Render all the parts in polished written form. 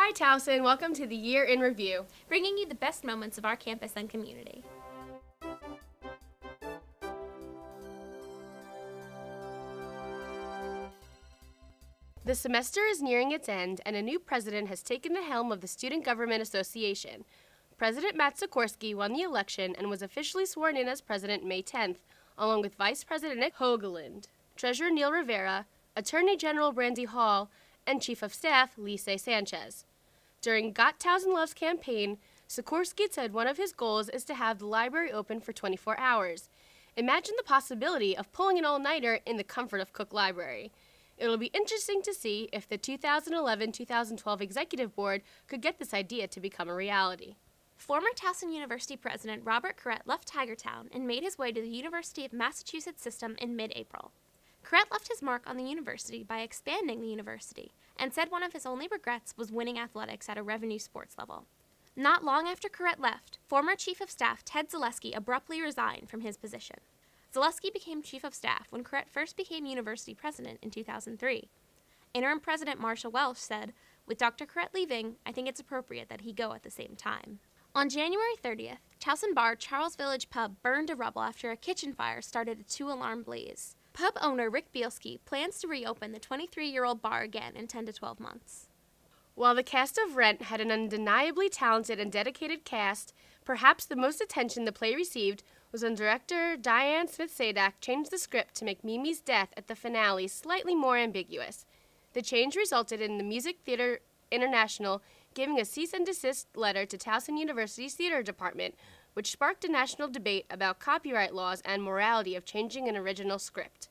Hi Towson, welcome to the Year in Review, bringing you the best moments of our campus and community. The semester is nearing its end, and a new president has taken the helm of the Student Government Association. President Matt Sikorsky won the election and was officially sworn in as president May 10th, along with Vice President Nick Hoagland, Treasurer Neil Rivera, Attorney General Brandy Hall, and Chief of Staff Lisa Sanchez. During Got Towson Love's campaign, Sikorsky said one of his goals is to have the library open for 24 hours. Imagine the possibility of pulling an all-nighter in the comfort of Cook Library. It'll be interesting to see if the 2011-2012 Executive Board could get this idea to become a reality. Former Towson University President Robert Corrett left Tigertown and made his way to the University of Massachusetts system in mid-April. Corrett left his mark on the university by expanding the university and said one of his only regrets was winning athletics at a revenue sports level. Not long after Corrett left, former Chief of Staff Ted Zaleski abruptly resigned from his position. Zaleski became Chief of Staff when Corrett first became university president in 2003. Interim President Marsha Welsh said, "With Dr. Corrett leaving, I think it's appropriate that he go at the same time." On January 30th, Towson Bar Charles Village Pub burned to rubble after a kitchen fire started a 2-alarm blaze. Pub owner Rick Bielski plans to reopen the 23-year-old bar again in 10 to 12 months. While the cast of Rent had an undeniably talented and dedicated cast, perhaps the most attention the play received was when director Diane Smith-Sadak changed the script to make Mimi's death at the finale slightly more ambiguous. The change resulted in the Music Theater International giving a cease and desist letter to Towson University's theater department, which sparked a national debate about copyright laws and morality of changing an original script.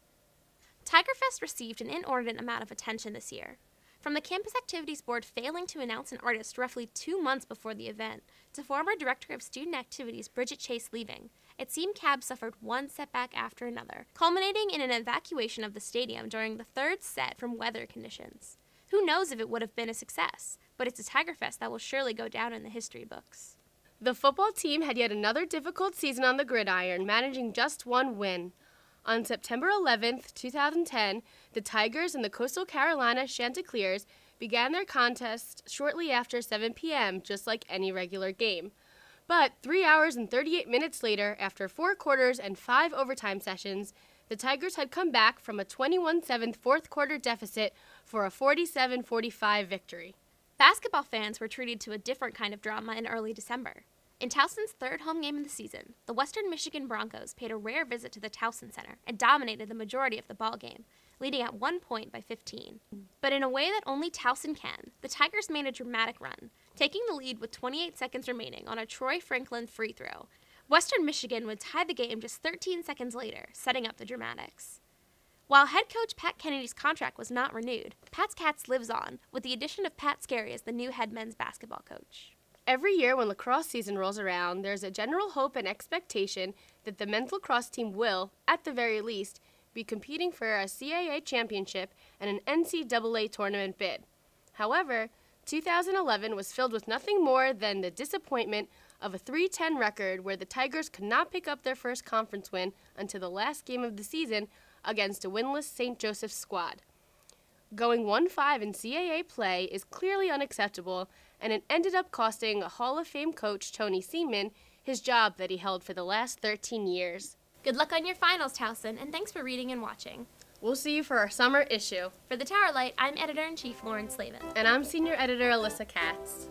Tigerfest received an inordinate amount of attention this year. From the Campus Activities Board failing to announce an artist roughly 2 months before the event, to former Director of Student Activities Bridget Chase leaving, it seemed CAB suffered one setback after another, culminating in an evacuation of the stadium during the third set from weather conditions. Who knows if it would have been a success, but it's a Tigerfest that will surely go down in the history books. The football team had yet another difficult season on the gridiron, managing just one win. On September 11th, 2010, the Tigers and the Coastal Carolina Chanticleers began their contest shortly after 7 p.m., just like any regular game. But 3 hours and 38 minutes later, after 4 quarters and 5 overtime sessions, the Tigers had come back from a 21-7 fourth-quarter deficit for a 47-45 victory. Basketball fans were treated to a different kind of drama in early December. In Towson's third home game of the season, the Western Michigan Broncos paid a rare visit to the Towson Center and dominated the majority of the ball game, leading at 1 point by 15. But in a way that only Towson can, the Tigers made a dramatic run, taking the lead with 28 seconds remaining on a Troy Franklin free throw. Western Michigan would tie the game just 13 seconds later, setting up the dramatics. While head coach Pat Kennedy's contract was not renewed, Pat's Cats lives on, with the addition of Pat Scarry as the new head men's basketball coach. Every year when lacrosse season rolls around, there's a general hope and expectation that the men's lacrosse team will, at the very least, be competing for a CAA championship and an NCAA tournament bid. However, 2011 was filled with nothing more than the disappointment of a 3-10 record where the Tigers could not pick up their first conference win until the last game of the season against a winless St. Joseph's squad. Going 1-5 in CAA play is clearly unacceptable, and it ended up costing Hall of Fame coach Tony Seaman his job that he held for the last 13 years. Good luck on your finals, Towson, and thanks for reading and watching. We'll see you for our summer issue. For the Towerlight, I'm Editor-in-Chief Lauren Slavin. And I'm Senior Editor Alyssa Katz.